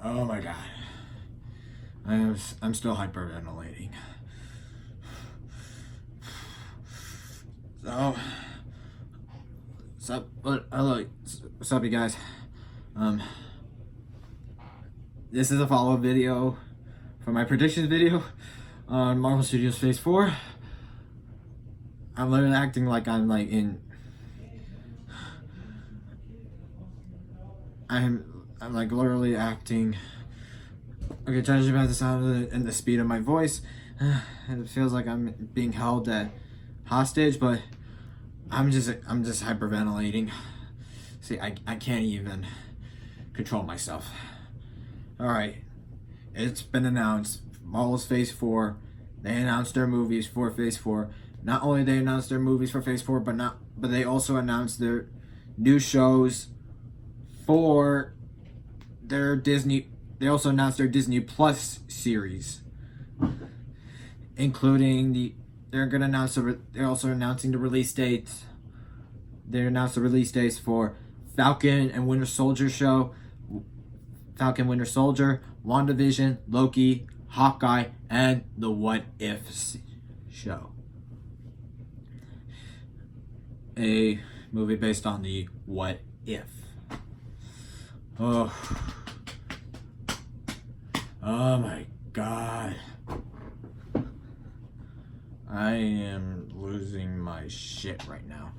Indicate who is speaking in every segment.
Speaker 1: Oh my god. I'm still hyperventilating. So, what's up, you guys? This is a follow-up video from my predictions video on Marvel Studios Phase 4. I'm literally acting like I'm like literally acting. Okay, judging by the sound of it and the speed of my voice, it feels like I'm being held at hostage, but I'm just hyperventilating. See, I can't even control myself. Alright, it's been announced. Marvel's Phase 4. They announced their movies for Phase 4. Not only they announced their movies for Phase 4, but they also announced their new shows for their Disney. They also announced their Disney Plus series, including they're also announcing the release dates. They announced the release dates for Falcon and Winter Soldier show, Falcon Winter Soldier, WandaVision, Loki, Hawkeye, and the What If show. A movie based on the What If. Oh my god. I am losing my shit right now.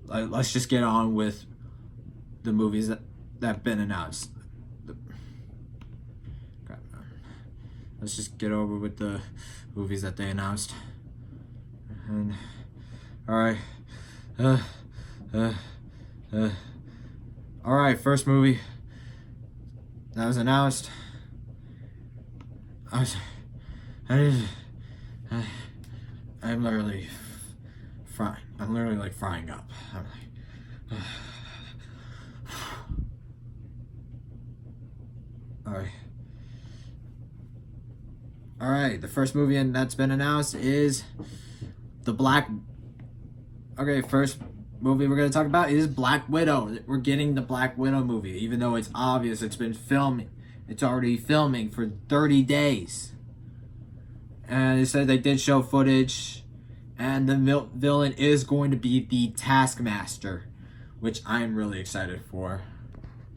Speaker 1: Let's just get on with the movies that have been announced. Let's just get over with the movies that they announced. And alright. Alright, first movie that was announced. I'm literally frying. I'm literally like frying up. I'm like, Alright, the first movie that's been announced is first movie we're going to talk about is Black Widow. We're getting the Black Widow movie, even though it's obvious it's been filming. It's already filming for 30 days. And they said they did show footage, and the villain is going to be the Taskmaster, which I'm really excited for.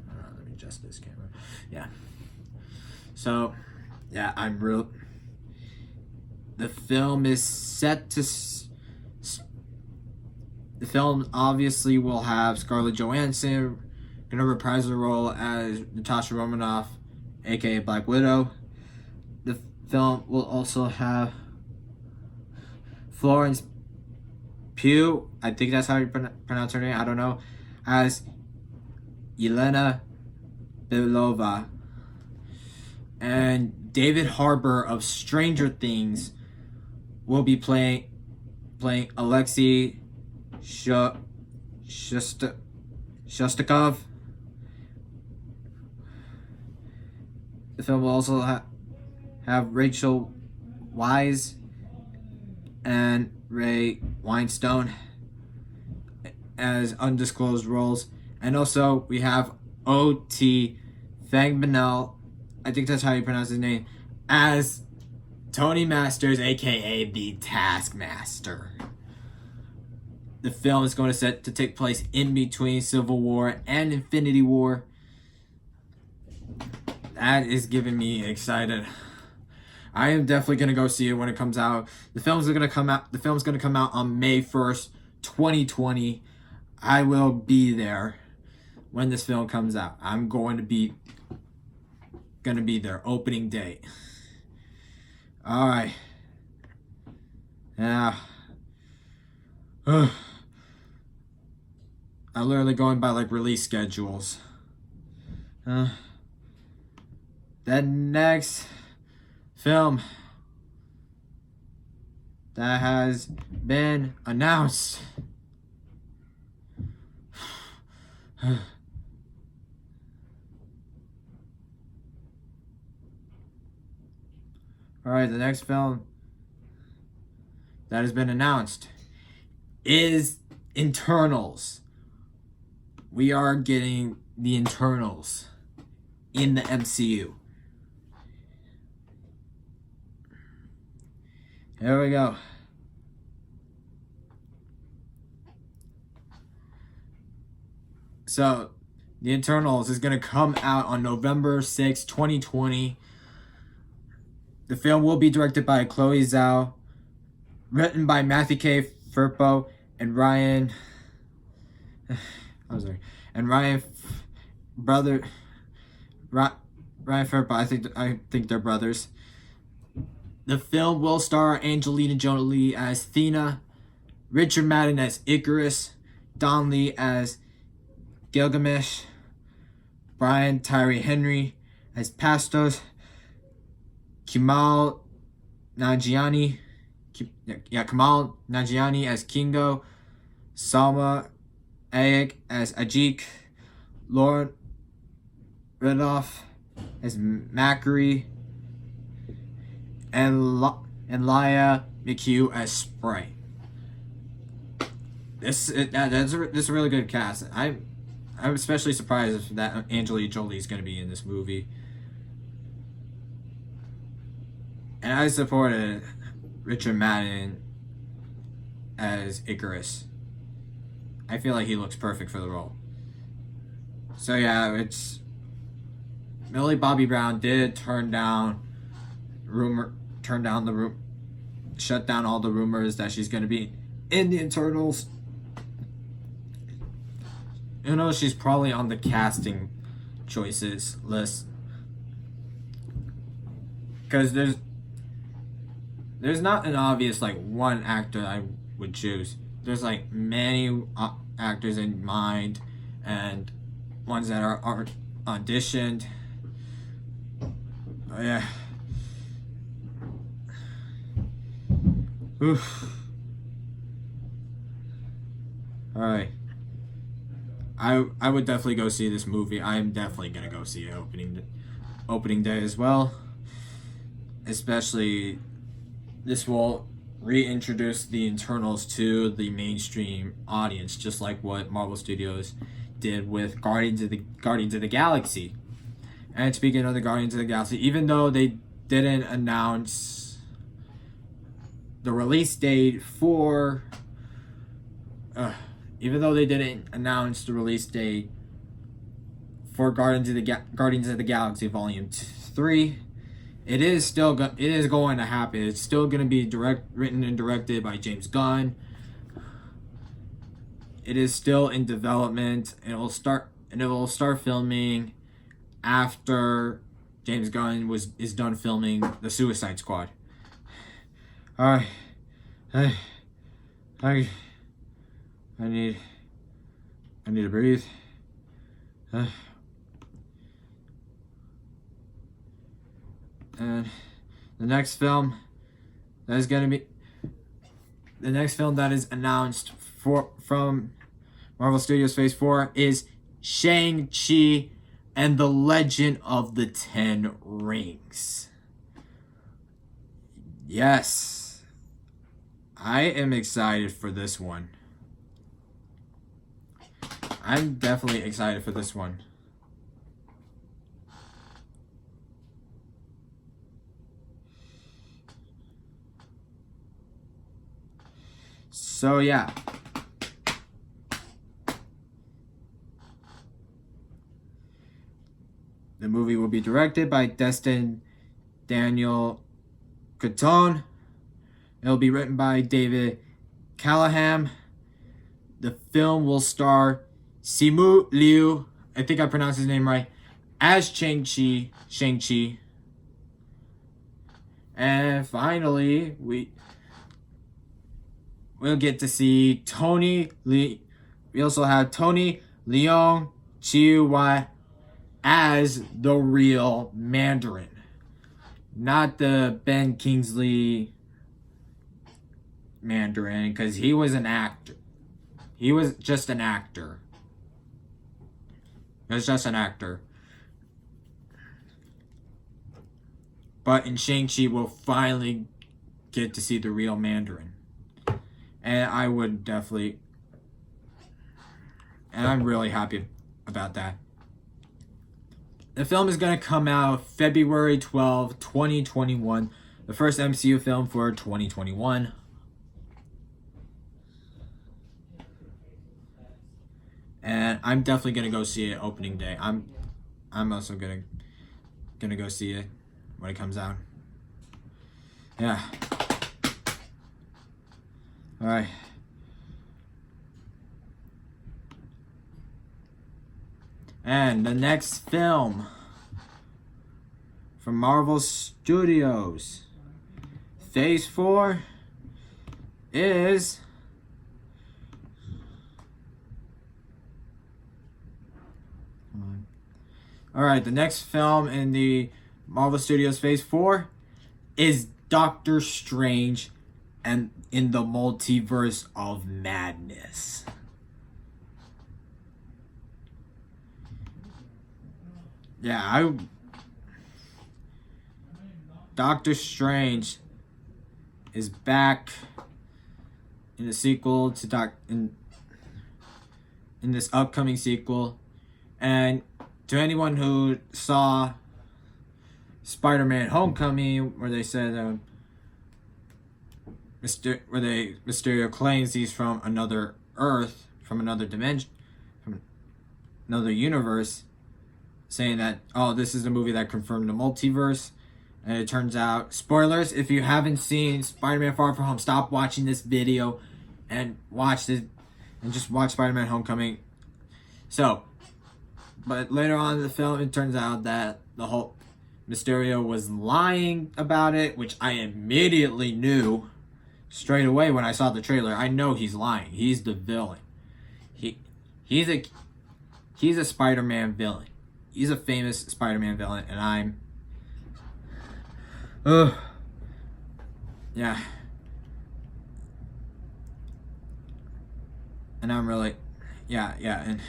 Speaker 1: Let me adjust this camera. Yeah. So, yeah, the film is set to... The film obviously will have Scarlett Johansson gonna reprise her role as Natasha Romanoff, aka Black Widow. The film will also have Florence Pugh, I think that's how you pronounce her name, I don't know, as Yelena Belova. And David Harbour of Stranger Things will be playing Alexei Shostakov. The film will also have Rachel Weisz and Ray Winstone as undisclosed roles. And also we have O.T. Fangbanel, I think that's how you pronounce his name, as Tony Masters, aka the Taskmaster. The film is going to take place in between Civil War and Infinity War. That is giving me excited. I am definitely going to go see it when it comes out. The film's going to come out on May 1st, 2020. I will be there when this film comes out. I'm going to be there opening day. All right. Yeah. I'm literally going by like release schedules. The next film that has been announced. Alright, the next film that has been announced is Internals. We are getting the Internals. in the MCU. Here we go. So, The Eternals is going to come out on November 6, 2020. The film will be directed by Chloe Zhao, written by Matthew K. Firpo and Ryan. I'm sorry, and Ryan Firpo. I think they're brothers. The film will star Angelina Jolie as Thena, Richard Madden as Icarus, Don Lee as Gilgamesh, Brian Tyree Henry as Pastos, Kamal Nanjiani as Kingo, Salma Hayek as Ajik, Lauren Ridloff as Macri, and Laia McHugh as Sprite. This is a really good cast. I'm especially surprised that Angelina Jolie is going to be in this movie. And I supported Richard Madden as Icarus. I feel like he looks perfect for the role. So yeah, Millie Bobby Brown did shut down all the rumors that she's going to be in the Eternals. You know, she's probably on the casting choices list. Because there's not an obvious, like, one actor I would choose. There's, like, many actors in mind, and ones that are auditioned. Oh, yeah. Oof. Alright. I would definitely go see this movie. I am definitely going to go see it opening day as well. Especially, this will reintroduce the Eternals to the mainstream audience, just like what Marvel Studios did with Guardians of the Galaxy. And speaking of the Guardians of the Galaxy, even though they didn't announce the release date for Guardians of the Galaxy Volume 3, it is going to happen. It's still going to be written and directed by James Gunn. It is still in development, and it will start filming after James Gunn is done filming the Suicide Squad. All right, I need to breathe. And the next film that is announced from Marvel Studios Phase 4 is Shang-Chi and the Legend of the Ten Rings. Yes, I am excited for this one. I'm definitely excited for this one. So yeah. The movie will be directed by Destin Daniel Cretton. It will be written by David Callahan. The film will star Simu Liu, I think I pronounced his name right, as Shang-Chi. And finally, we'll get to see Tony Lee. We also have Tony Leung Chiu as the real Mandarin, not the Ben Kingsley Mandarin, because he was an actor. He was just an actor. He was just an actor. But in Shang-Chi, we'll finally get to see the real Mandarin. And I would definitely... And I'm really happy about that. The film is going to come out February 12, 2021. The first MCU film for 2021. And I'm definitely going to go see it opening day. I'm also going to go see it when it comes out. Yeah. All right. And the next film from Marvel Studios, Phase 4, is Alright, the next film in the Marvel Studios Phase 4 is Doctor Strange and in the Multiverse of Madness. Yeah, Doctor Strange is back in the sequel to in this upcoming sequel, and to anyone who saw Spider-Man: Homecoming, where they said Mysterio claims he's from another Earth, from another dimension, from another universe, saying that, oh, this is the movie that confirmed the multiverse. And it turns out, spoilers, if you haven't seen Spider-Man Far From Home, stop watching this video and just watch Spider-Man Homecoming. So, but later on in the film, it turns out that the whole Mysterio was lying about it, which I immediately knew straight away when I saw the trailer. I know he's lying. He's the villain. He's a Spider-Man villain. He's a famous Spider-Man villain, and yeah. And I'm really, yeah, and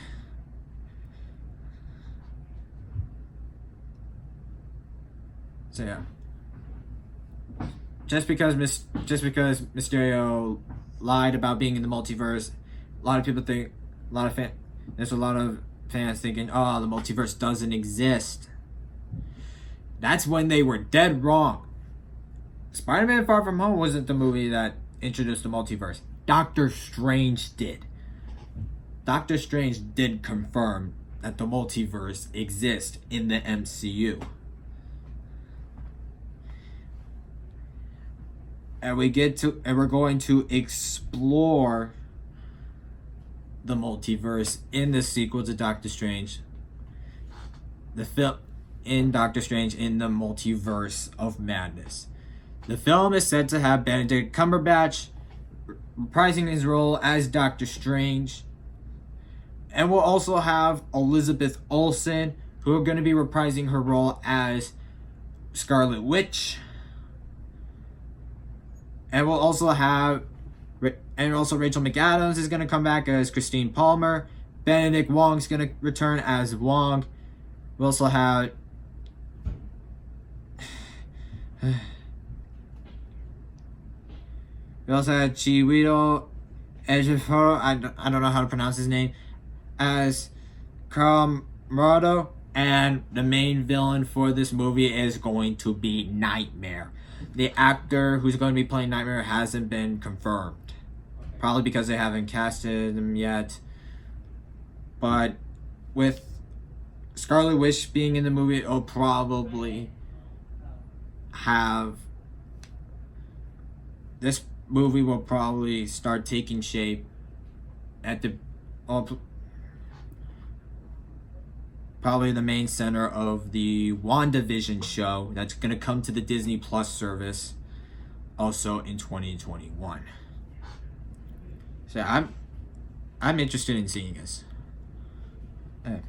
Speaker 1: so yeah. Just because Mysterio lied about being in the multiverse, there's a lot of fans thinking, oh, the multiverse doesn't exist. That's when they were dead wrong. Spider-Man Far From Home wasn't the movie that introduced the multiverse. Doctor Strange did. Doctor Strange did confirm that the multiverse exists in the MCU. And we're going to explore the multiverse in the sequel to Doctor Strange. The film in Doctor Strange in the Multiverse of Madness. The film is said to have Benedict Cumberbatch reprising his role as Doctor Strange. And we'll also have Elizabeth Olsen, who are going to be reprising her role as Scarlet Witch. And we'll also have, Rachel McAdams is going to come back as Christine Palmer. Benedict Wong's going to return as Wong. We also have Chiwetel Ejiofor, I don't know how to pronounce his name, as Carl Morado, and the main villain for this movie is going to be Nightmare. The actor who's going to be playing Nightmare hasn't been confirmed, probably because they haven't casted him yet. But with Scarlet Witch being in the movie, it'll probably have, this movie will probably start taking shape at probably the main center of the WandaVision show that's going to come to the Disney Plus service also in 2021. So I'm interested in seeing this. It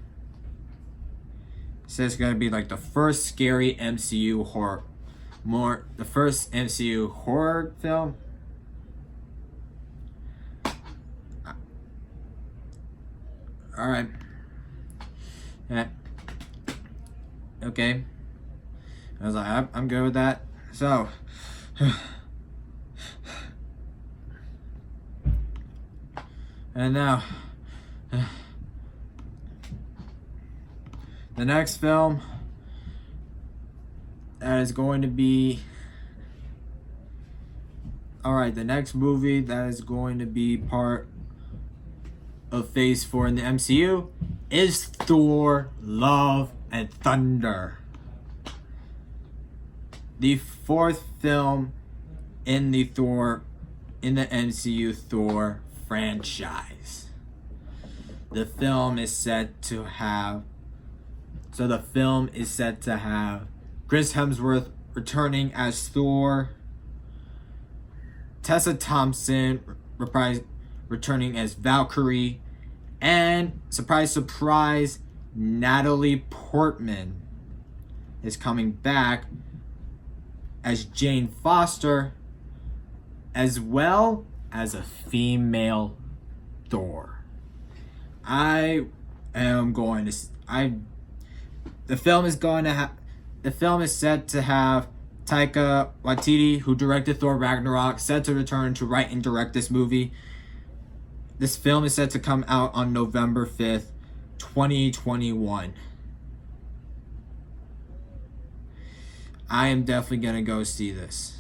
Speaker 1: says it's going to be like the first scary MCU horror, the first MCU horror film. All right. Yeah. Okay. I was like, I'm good with that. So, and now, The next film that is going to be... Alright, the next movie that is going to be part of Phase 4 in the MCU is Thor: Love and Thunder. The fourth film in the MCU Thor franchise. The film is set to have Chris Hemsworth returning as Thor, Tessa Thompson returning as Valkyrie, and surprise, Natalie Portman is coming back as Jane Foster, as well as a female Thor. The film is set to have Taika Waititi, who directed Thor Ragnarok, set to return to write and direct this movie. This film is set to come out on November 5th, 2021. I am definitely going to go see this.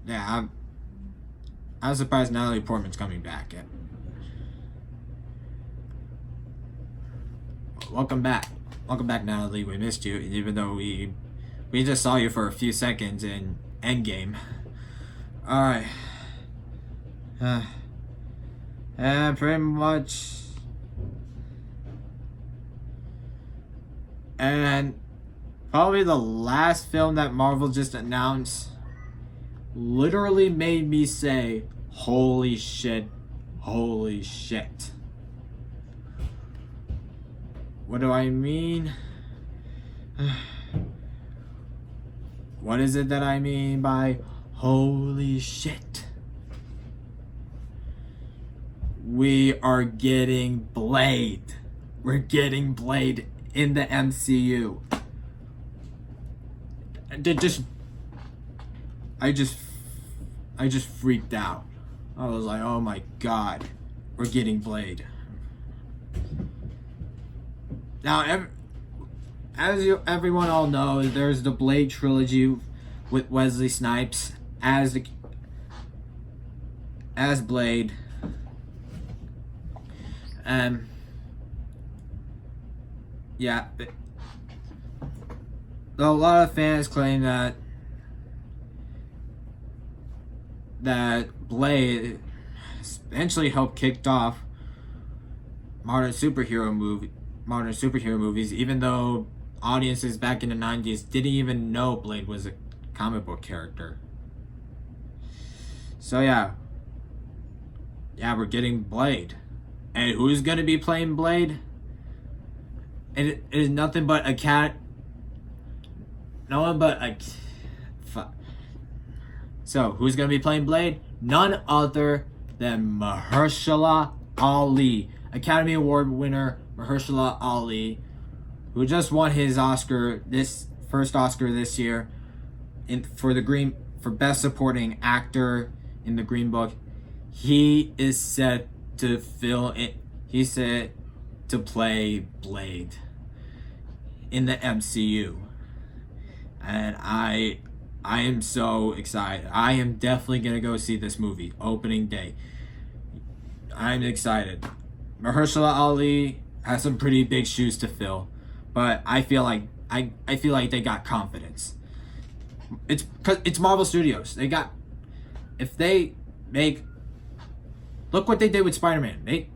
Speaker 1: Yeah, I'm surprised Natalie Portman's coming back. Welcome back, Natalie. We missed you, even though we just saw you for a few seconds in Endgame. All right, and pretty much, and probably the last film that Marvel just announced literally made me say, holy shit. What do I mean? What is it that I mean by holy shit? We are getting Blade. We're getting Blade in the MCU. I just freaked out. I was like, oh my god, we're getting Blade. Now, everyone all knows, there's the Blade trilogy with Wesley Snipes as Blade. Yeah, a lot of fans claim that Blade eventually helped kick off modern superhero movies, even though audiences back in the 90s didn't even know Blade was a comic book character. So yeah, we're getting Blade. And who's gonna be playing Blade? It is nothing but a cat. No one but a... So, who's going to be playing Blade? None other than Mahershala Ali. Academy Award winner Mahershala Ali, who just won his first Oscar this year for Best Supporting Actor in the Green Book. He is set to He's set to play Blade in the MCU. And I am so excited. I am definitely going to go see this movie opening day. I'm excited. Mahershala Ali has some pretty big shoes to fill, but I feel like they got confidence. It's cuz it's Marvel Studios. Look what they did with Spider-Man.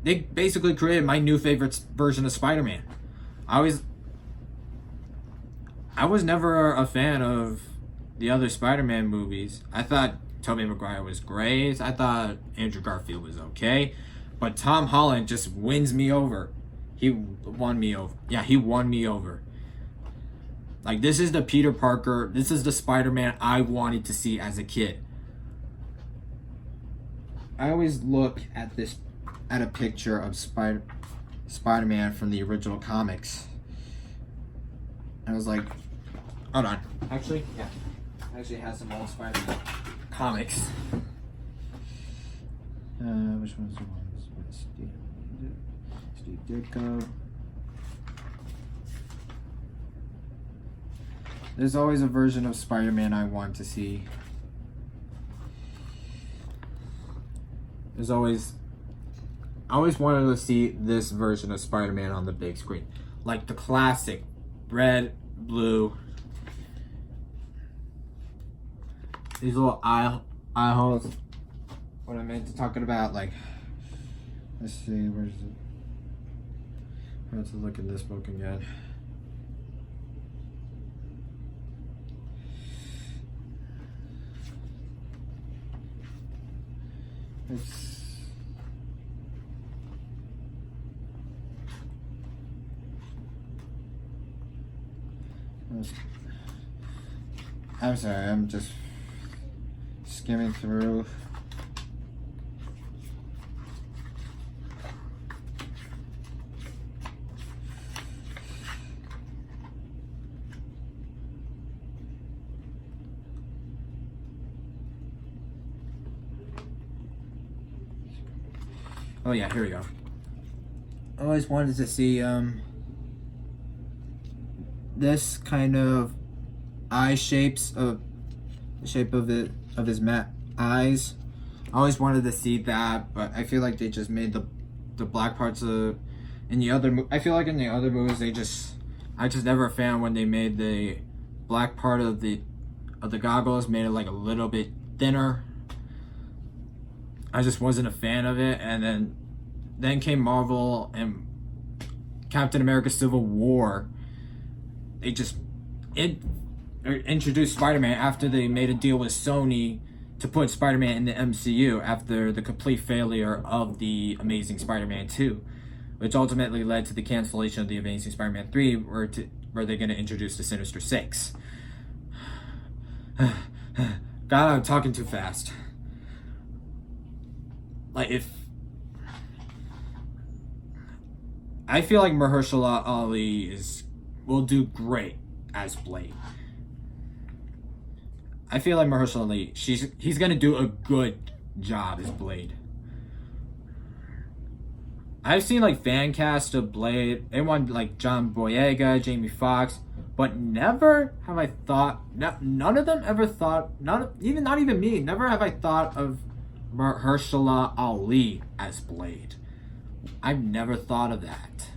Speaker 1: They basically created my new favorite version of Spider-Man. I was never a fan of the other Spider-Man movies. I thought Tobey Maguire was great. I thought Andrew Garfield was okay. But Tom Holland just wins me over. He won me over. Yeah, he won me over. Like, this is the Peter Parker. This is the Spider-Man I wanted to see as a kid. I always look at a picture of Spider-Man from the original comics. I was like, hold on. Actually, yeah. I actually have some old Spider-Man comics. Which one's the ones with Steve Ditko? There's always a version of Spider-Man I want to see. I always wanted to see this version of Spider-Man on the big screen. Like the classic red, blue. These little eye holes. What I meant to talking about, like, let's see, where's it? I have to look in this book again. I'm sorry, I'm just skimming through. Oh yeah, here we go. I always wanted to see this kind of eye shapes of the shape of his eyes. I always wanted to see that, but I feel like they just made the black parts of in the other. I feel like in the other movies I just never found when they made the black part of the goggles, made it like a little bit thinner. I just wasn't a fan of it, and then came Marvel and Captain America: Civil War. They just introduced Spider-Man after they made a deal with Sony to put Spider-Man in the MCU after the complete failure of the Amazing Spider-Man 2, which ultimately led to the cancellation of the Amazing Spider-Man 3, where they're going to introduce the Sinister Six. God, I'm talking too fast. Like, if I feel like Mahershala Ali will do great as Blade. I feel like Mahershala Ali, he's gonna do a good job as Blade. I've seen like fan cast of Blade. They want like John Boyega, Jamie Foxx, but never have I thought. None of them ever thought. Not even me. Never have I thought of Mahershala Ali as Blade. I've never thought of that.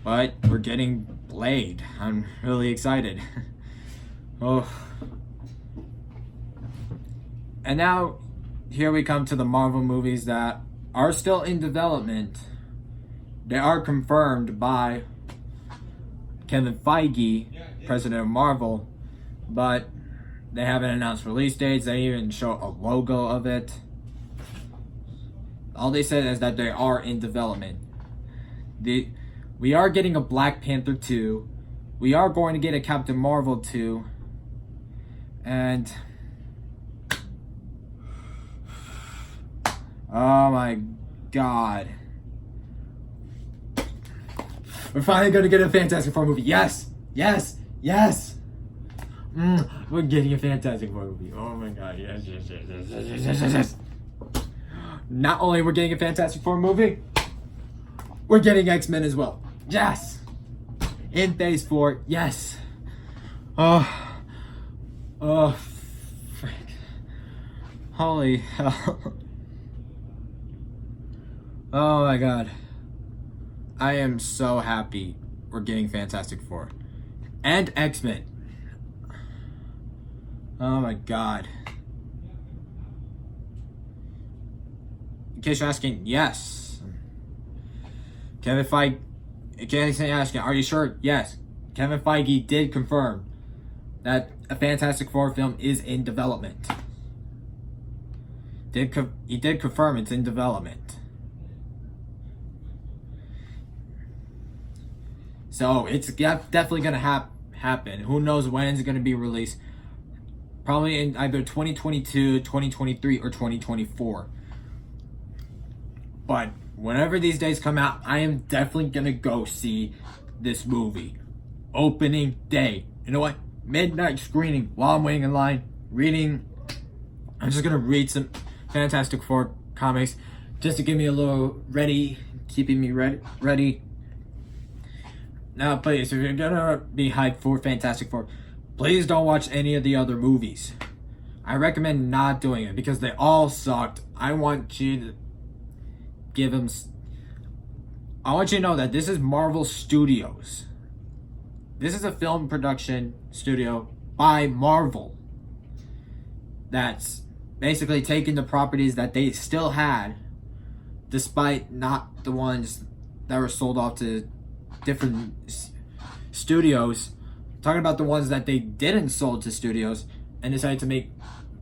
Speaker 1: But we're getting Blade. I'm really excited. Oh. And now, here we come to the Marvel movies that are still in development. They are confirmed by Kevin Feige, president of Marvel, but they haven't announced release dates. They even show a logo of it. All they said is that they are in development. We are getting a Black Panther 2. We are going to get a Captain Marvel 2. And oh my God. We're finally going to get a Fantastic Four movie. Yes! Yes! Yes! We're getting a Fantastic Four movie. Oh my God. Yes, yes, yes, yes, yes, yes, yes, yes. Not only we're getting a Fantastic Four movie, we're getting X-Men as well. Yes! In Phase 4, yes. Oh, frick. Holy hell. Oh my God. I am so happy we're getting Fantastic Four. And X-Men. Oh my God. In case you're asking, yes. Kevin Feige, in case you're asking, are you sure? Yes. Kevin Feige did confirm that a Fantastic Four film is in development. He did confirm it's in development. So it's definitely going to happen. Who knows when it's going to be released. Probably in either 2022, 2023, or 2024. But whenever these days come out, I am definitely going to go see this movie. Opening day. You know what? Midnight screening while I'm waiting in line. Reading. I'm just going to read some Fantastic Four comics, just to get me a little ready, keeping me ready. Now, please, if you're gonna be hyped for Fantastic Four, please don't watch any of the other movies. I recommend not doing it because they all sucked. I want you to give them. I want you to know that this is Marvel Studios. This is a film production studio by Marvel that's basically taking the properties that they still had, despite not the ones that were sold off to different studios, talking about the ones that they didn't sold to studios and decided to make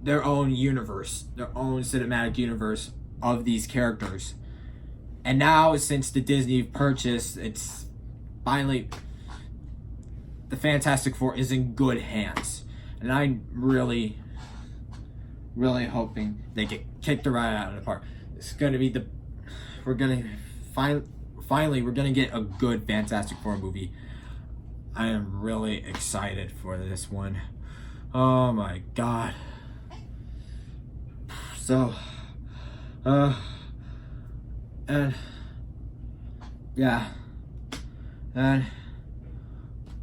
Speaker 1: their own universe, their own cinematic universe of these characters. And now, since the Disney purchase, it's finally, the Fantastic Four is in good hands. And I'm really hoping they get kicked right out of the park. It's going to be we're going to, finally, we're going to get a good Fantastic Four movie. I am really excited for this one. Oh my god. So, and yeah, and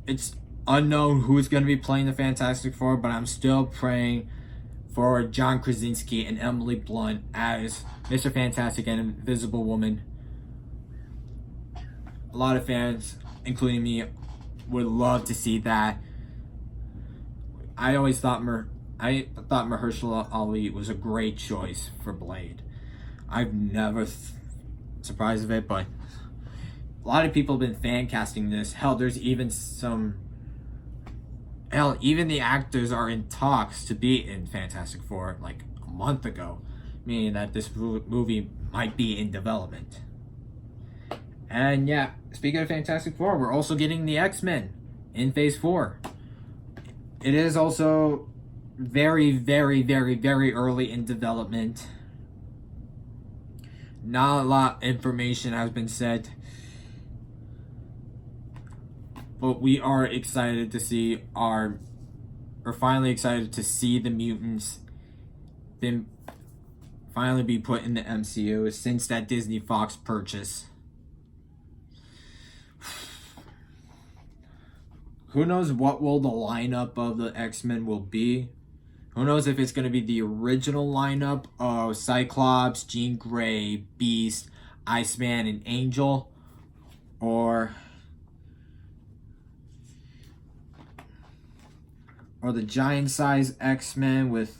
Speaker 1: it's unknown who's going to be playing the Fantastic Four, but I'm still praying for John Krasinski and Emily Blunt as Mr. Fantastic and Invisible Woman. A lot of fans, including me, would love to see that. I always thought Mahershala Ali was a great choice for Blade. I've never surprised of it, but a lot of people have been fan casting this. Hell, there's even even the actors are in talks to be in Fantastic Four like a month ago, meaning that this movie might be in development. And yeah, speaking of Fantastic Four, we're also getting the X-Men in Phase 4. It is also very early in development. Not a lot of information has been said, but we are excited to see finally excited to see the mutants finally be put in the MCU since that Disney Fox purchase. Who knows what will the lineup of the X-Men will be? Who knows if it's going to be the original lineup of Cyclops, Jean Grey, Beast, Iceman, and Angel, or the giant-size X-Men with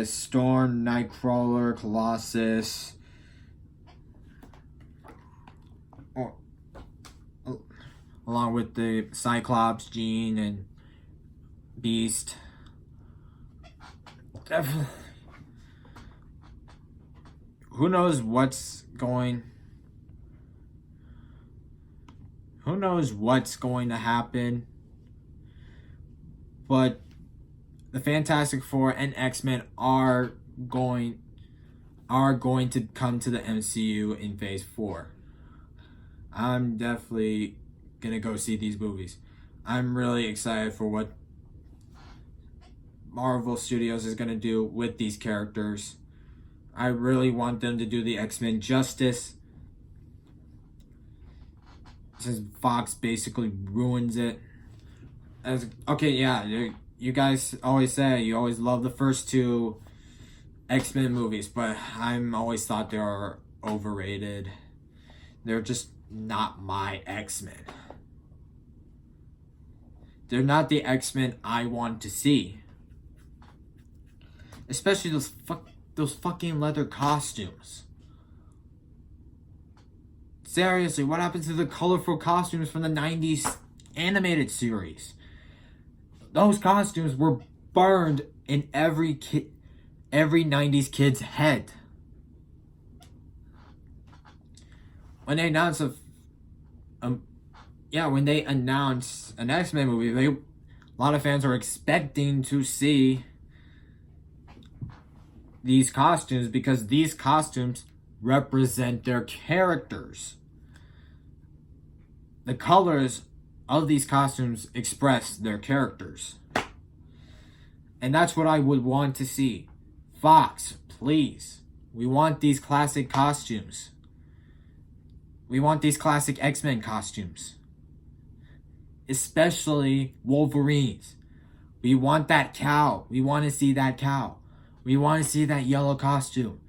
Speaker 1: Storm, Nightcrawler, Colossus, along with the Cyclops, Jean, and Beast. Definitely. Who knows what's going to happen, but the Fantastic Four and X-Men are going to come to the MCU in Phase 4. I'm definitely gonna go see these movies. I'm really excited for what Marvel Studios is gonna do with these characters. I really want them to do the X-Men justice, since Fox basically ruins it. You guys always say you always love the first two X-Men movies, but I'm always thought they are overrated. They're just not my X-Men. They're not the X-Men I want to see. Especially those fucking leather costumes. Seriously, what happened to the colorful costumes from the 90s animated series? Those costumes were burned in every 90s kid's head. When they announced when they announced an X-Men movie, a lot of fans were expecting to see these costumes because these costumes represent their characters. The colors of these costumes express their characters. And that's what I would want to see. Fox, please. We want these classic costumes. We want these classic X-Men costumes. Especially Wolverines. We want that cow. We want to see that cow. We want to see that yellow costume.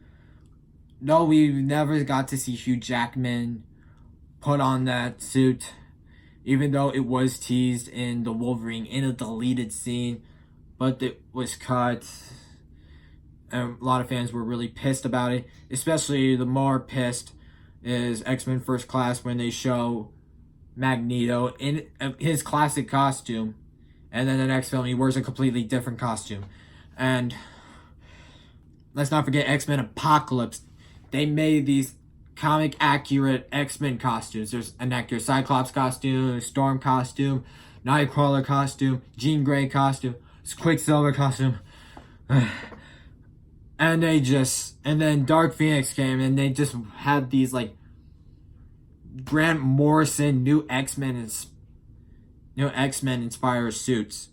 Speaker 1: No, we never got to see Hugh Jackman put on that suit. Even though it was teased in the Wolverine in a deleted scene. But it was cut. And a lot of fans were really pissed about it. Especially the more pissed is X-Men First Class when they show Magneto in his classic costume. And then the next film he wears a completely different costume. And let's not forget X-Men Apocalypse. They made these comic accurate X-Men costumes. There's an accurate Cyclops costume, Storm costume, Nightcrawler costume, Jean Grey costume, Quicksilver costume. And then Dark Phoenix came and they just had these like Grant Morrison new X-Men inspired suits.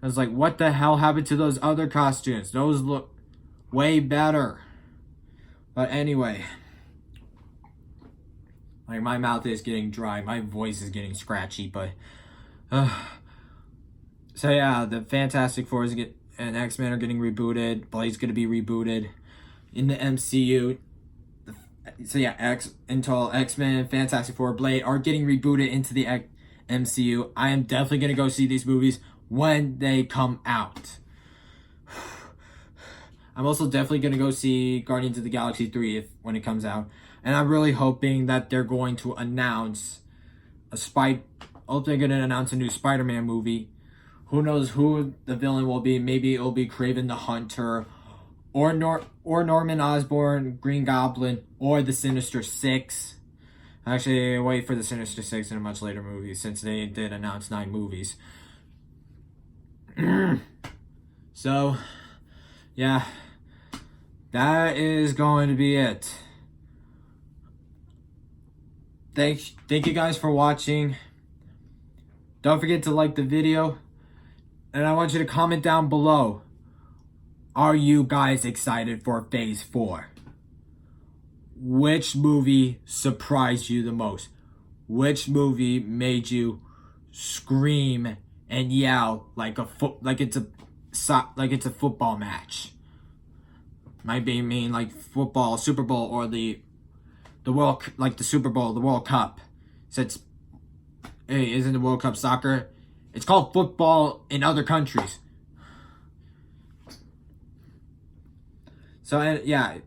Speaker 1: I was like, what the hell happened to those other costumes? Those look way better. But anyway, like my mouth is getting dry, my voice is getting scratchy, but so yeah, the Fantastic Four and X-Men are getting rebooted. Blade's gonna be rebooted in the MCU. So yeah, X-Men, Fantastic Four, Blade are getting rebooted into the MCU. I am definitely gonna go see these movies when they come out. I'm also definitely gonna go see Guardians of the Galaxy 3 when it comes out. And I'm really hoping that they're going to announce they're gonna announce a new Spider-Man movie. Who knows who the villain will be? Maybe it'll be Kraven the Hunter, or Norman Osborn, Green Goblin, or the Sinister Six. Actually, wait for the Sinister Six in a much later movie, since they did announce 9 movies. So, yeah, that is going to be it. Thank you guys for watching. Don't forget to like the video. And I want you to comment down below. Are you guys excited for Phase 4? Which movie surprised you the most? Which movie made you scream and yell like it's a football match? Might be mean like football, Super Bowl, or the World, like the Super Bowl, the World Cup. Since hey, isn't the World Cup soccer? It's called football in other countries. So yeah,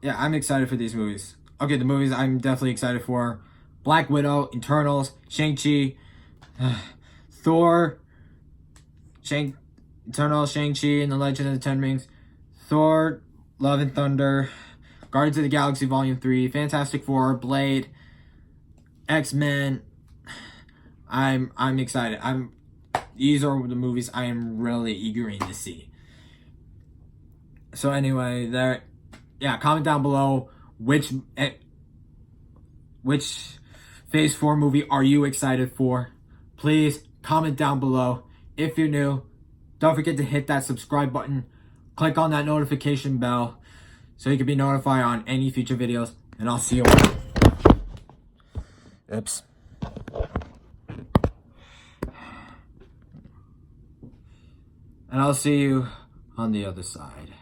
Speaker 1: I'm excited for these movies. Okay, the movies I'm definitely excited for: Black Widow, Eternals, Shang-Chi, Thor, Eternals, Shang-Chi, and the Legend of the Ten Rings, Thor, Love and Thunder, Guardians of the Galaxy Volume 3, Fantastic Four, Blade, X-Men. I'm excited. These are the movies I am really eager to see. So anyway, comment down below which Phase 4 movie are you excited for. Please comment down below. If you're new, don't forget to hit that subscribe button. Click on that notification bell so you can be notified on any future videos. And I'll see you later. Oops. And I'll see you on the other side.